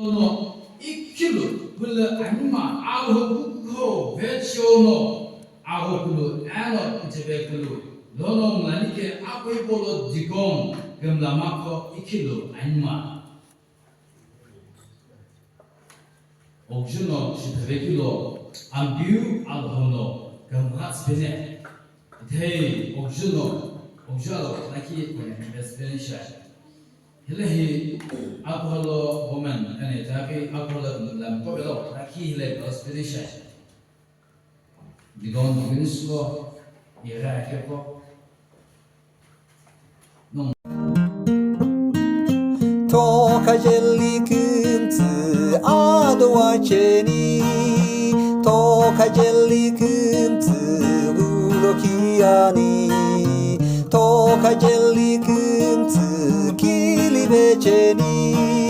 너너 이킬로 불러 안마 아호 국호 배치오노 아호 글로 애너 이제베 글로 너너 나니게 아코이볼로 지공 금라마코 이킬로 안마 옥주노 시드베킬로 암뷰 알호노 금하스베네 데이 옥주노 옥주알로 나키 베스페니샤 Hilahi alcohol woman and taki alcohol lam tobelo taki hile hospitation. Digon binisco ira kepo. Toka jelly kumtsu adowa cheni Toka jelly kumtsu urokiani Toka jelly kumtsu kilibecheni